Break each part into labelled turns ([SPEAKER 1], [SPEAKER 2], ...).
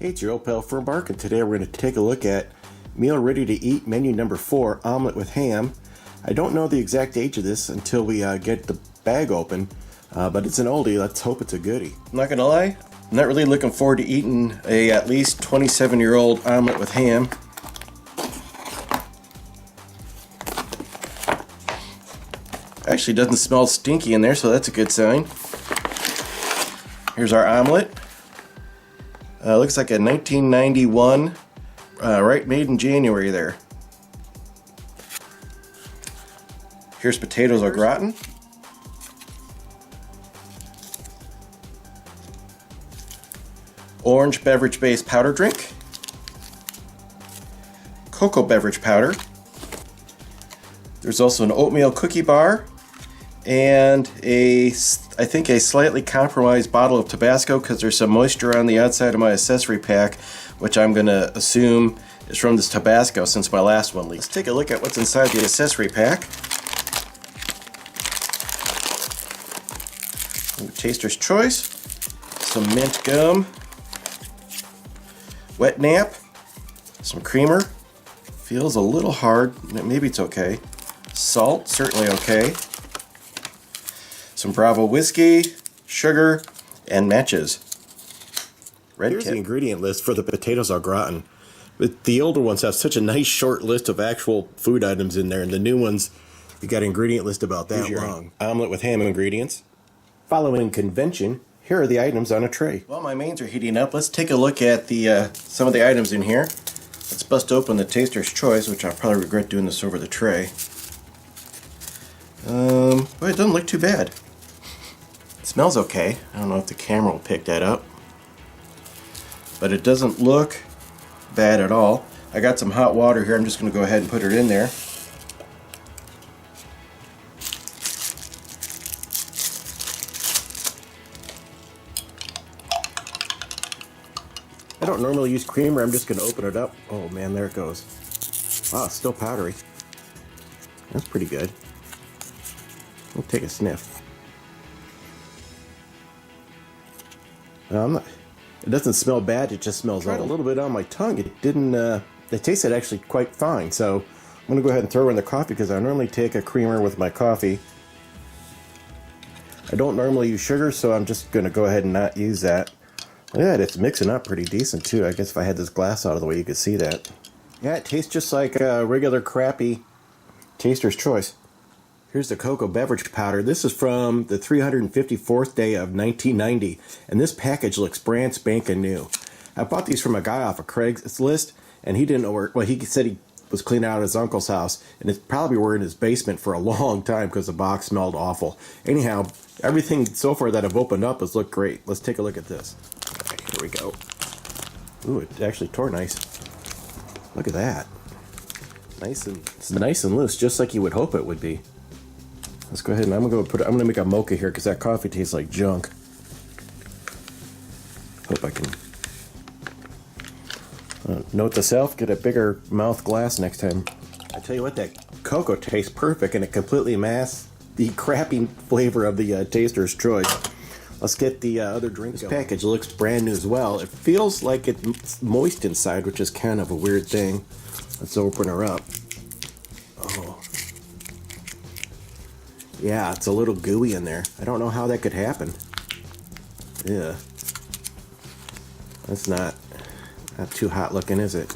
[SPEAKER 1] Hey, it's your old pal Mark, and today we're going to take a look at meal ready to eat menu number 4, omelet with ham. I don't know the exact age of this until we get the bag open, but it's an oldie. Let's hope it's a goodie. I'm not going to lie, I'm not really looking forward to eating a at least 27-year-old omelet with ham. Actually doesn't smell stinky in there, so that's a good sign. Here's our omelet. Looks like a 1991, right, made in January there. Here's potatoes au gratin. Orange beverage-based powder drink. Cocoa beverage powder. There's also an oatmeal cookie bar and I think a slightly compromised bottle of Tabasco because there's some moisture on the outside of my accessory pack, which I'm going to assume is from this Tabasco since my last one leaked. Let's take a look at what's inside the accessory pack. Taster's Choice, some mint gum, wet nap, some creamer, feels a little hard, maybe it's okay, salt, certainly okay, some Bravo whiskey, sugar, and matches. Here's the ingredient list for the potatoes au gratin. But the older ones have such a nice short list of actual food items in there, and the new ones, you got an ingredient list about that long. Omelet with ham ingredients. Following convention, here are the items on a tray. While my mains are heating up, let's take a look at the some of the items in here. Let's bust open the Taster's Choice, which I'll probably regret doing this over the tray. Well, it doesn't look too bad. It smells okay. I don't know if the camera will pick that up. But it doesn't look bad at all. I got some hot water here. I'm just going to go ahead and put it in there. I don't normally use creamer. I'm just going to open it up. Oh man, there it goes. Wow, it's still powdery. That's pretty good. We'll take a sniff. It doesn't smell bad, it just smells old. A little bit on my tongue. It didn't, it tasted actually quite fine. So I'm going to go ahead and throw in the coffee because I normally take a creamer with my coffee. I don't normally use sugar, so I'm just going to go ahead and not use that. Yeah, it's mixing up pretty decent too. I guess if I had this glass out of the way, you could see that. Yeah, it tastes just like a regular crappy Taster's Choice. Here's the cocoa beverage powder. This is from the 354th day of 1990, and this package looks brand spanking new. I bought these from a guy off of Craigslist, and he didn't know where, well, he said he was cleaning out his uncle's house, and it's probably were in his basement for a long time because the box smelled awful. Anyhow, everything so far that I've opened up has looked great. Let's take a look at this. All right, here we go. Ooh, it actually tore nice. Look at that. It's nice and loose, just like you would hope it would be. Let's go ahead and I'm gonna make a mocha here because that coffee tastes like junk. Hope I can note to self, get a bigger mouth glass next time. I tell you what, that cocoa tastes perfect and it completely masks the crappy flavor of the Taster's Choice. Let's get the other drink. This package looks brand new as well. It feels like it's moist inside, which is kind of a weird thing. Let's open her up. Oh. Yeah, it's a little gooey in there. I don't know how that could happen. Yeah. That's not too hot looking, is it?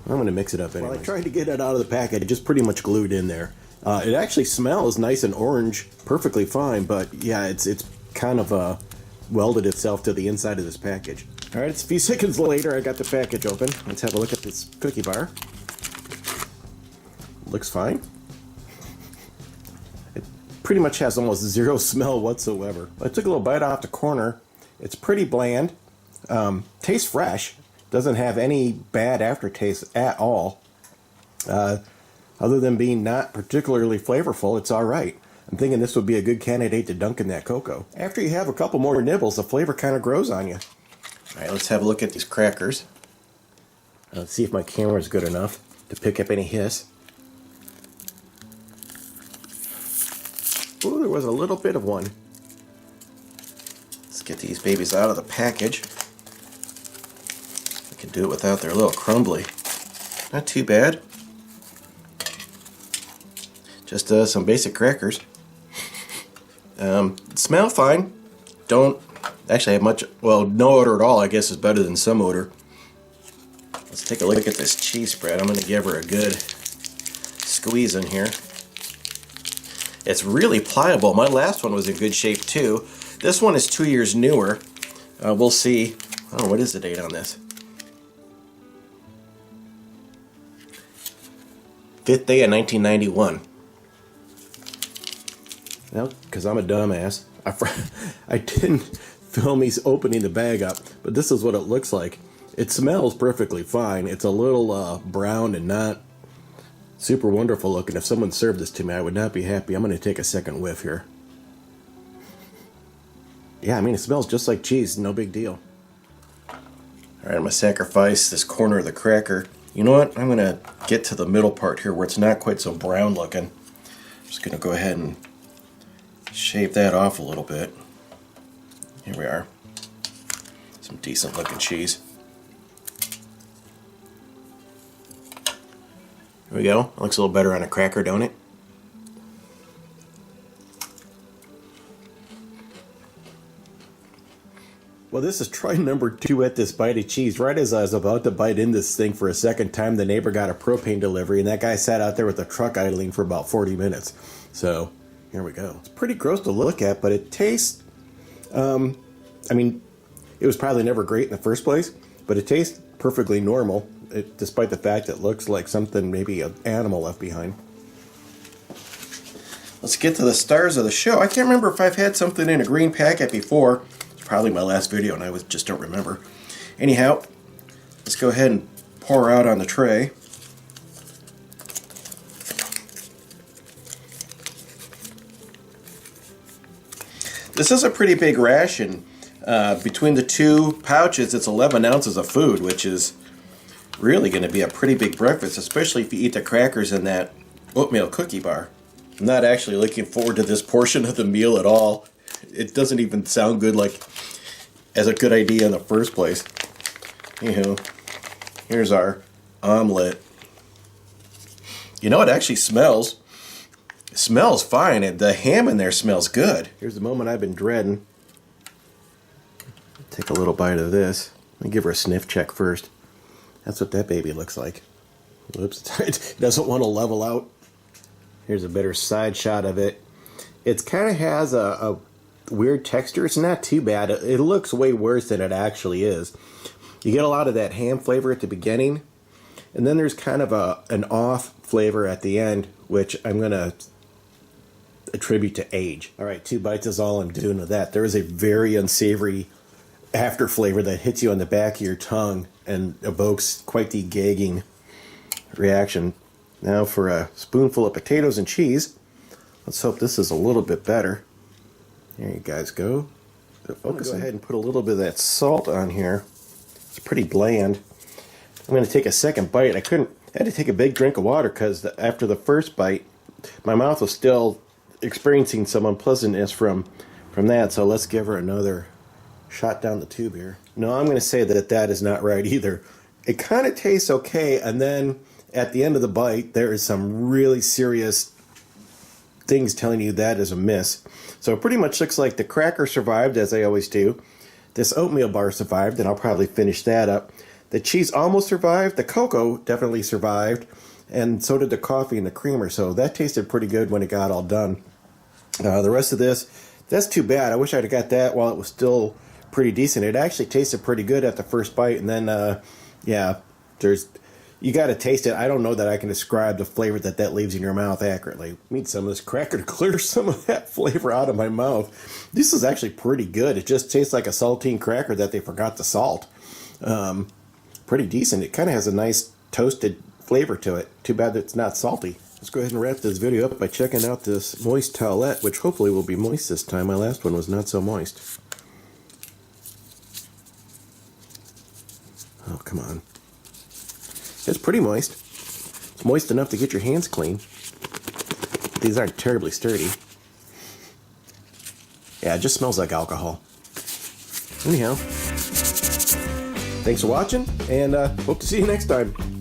[SPEAKER 1] I'm going to mix it up anyway. Well, I tried to get it out of the packet. It just pretty much glued in there. It actually smells nice and orange, perfectly fine, but yeah, it's kind of welded itself to the inside of this package. All right, it's a few seconds later. I got the package open. Let's have a look at this cookie bar. Looks fine. Pretty much has almost zero smell whatsoever. I took a little bite off the corner. It's pretty bland. Tastes fresh. Doesn't have any bad aftertaste at all. Other than being not particularly flavorful, it's all right. I'm thinking this would be a good candidate to dunk in that cocoa. After you have a couple more nibbles, the flavor kind of grows on you. All right, let's have a look at these crackers. Let's see if my camera is good enough to pick up any hiss. Ooh, there was a little bit of one. get these babies out of the package. I can do it without their little crumbly. Not too bad. Just some basic crackers. Smell fine. Don't actually have much, well, no odor at all, I guess is better than some odor. Let's take a look at this cheese spread. I'm going to give her a good squeeze in here. It's really pliable. My last one was in good shape too. This one is 2 years newer. We'll see. Oh, what is the date on this? 5th day of 1991. Well, because I'm a dumbass, I didn't film me opening the bag up, but this is what it looks like. It smells perfectly fine. It's a little brown and not super wonderful looking. If someone served this to me, I would not be happy. I'm going to take a second whiff here. Yeah, I mean, it smells just like cheese. No big deal. All right, I'm going to sacrifice this corner of the cracker. You know what? I'm going to get to the middle part here where it's not quite so brown looking. I'm just going to go ahead and shave that off a little bit. Here we are. Some decent looking cheese. There we go. It looks a little better on a cracker, don't it? Well, this is try number 2 at this bite of cheese. Right as I was about to bite in this thing for a second time, the neighbor got a propane delivery, and that guy sat out there with the truck idling for about 40 minutes. So, here we go. It's pretty gross to look at, but it tastes, I mean, it was probably never great in the first place, but it tastes perfectly normal, despite the fact it looks like something maybe an animal left behind. Let's get to the stars of the show. I can't remember if I've had something in a green packet before. Probably my last video and I just don't remember. Anyhow, let's go ahead and pour out on the tray. This is a pretty big ration. Between the 2 pouches, it's 11 ounces of food, which is really going to be a pretty big breakfast, especially if you eat the crackers in that oatmeal cookie bar. I'm not actually looking forward to this portion of the meal at all. It doesn't even sound good as a good idea in the first place. Anywho, here's our omelet. You know, it actually smells. It smells fine, and the ham in there smells good. Here's the moment I've been dreading. Take a little bite of this. Let me give her a sniff check first. That's what that baby looks like. Whoops, it doesn't want to level out. Here's a better side shot of it. It kind of has a weird texture. It's not too bad. It looks way worse than it actually is. You get a lot of that ham flavor at the beginning, and then there's kind of an off flavor at the end, which I'm going to attribute to age. All right, 2 bites is all I'm doing with that. There is a very unsavory after flavor that hits you on the back of your tongue and evokes quite the gagging reaction. Now for a spoonful of potatoes and cheese. Let's hope this is a little bit better. There you guys go. Focus. Go ahead and put a little bit of that salt on here. It's pretty bland. I'm going to take a second bite. I had to take a big drink of water because after the first bite, my mouth was still experiencing some unpleasantness from that. So let's give her another shot down the tube here. No, I'm going to say that is not right either. It kind of tastes okay, and then at the end of the bite, there is some really serious things telling you that is a miss. So it pretty much looks like the cracker survived, as I always do. This oatmeal bar survived, and I'll probably finish that up. The cheese almost survived. The cocoa definitely survived, and so did the coffee and the creamer. So that tasted pretty good when it got all done. The rest of this, that's too bad. I wish I'd have got that while it was still pretty decent. It actually tasted pretty good at the first bite, and then, yeah, you got to taste it. I don't know that I can describe the flavor that leaves in your mouth accurately. I need some of this cracker to clear some of that flavor out of my mouth. This is actually pretty good. It just tastes like a saltine cracker that they forgot to salt. Pretty decent. It kind of has a nice toasted flavor to it. Too bad that it's not salty. Let's go ahead and wrap this video up by checking out this moist towelette, which hopefully will be moist this time. My last one was not so moist. Oh, come on. It's pretty moist. It's moist enough to get your hands clean. These aren't terribly sturdy. Yeah, it just smells like alcohol. Anyhow, thanks for watching, and hope to see you next time.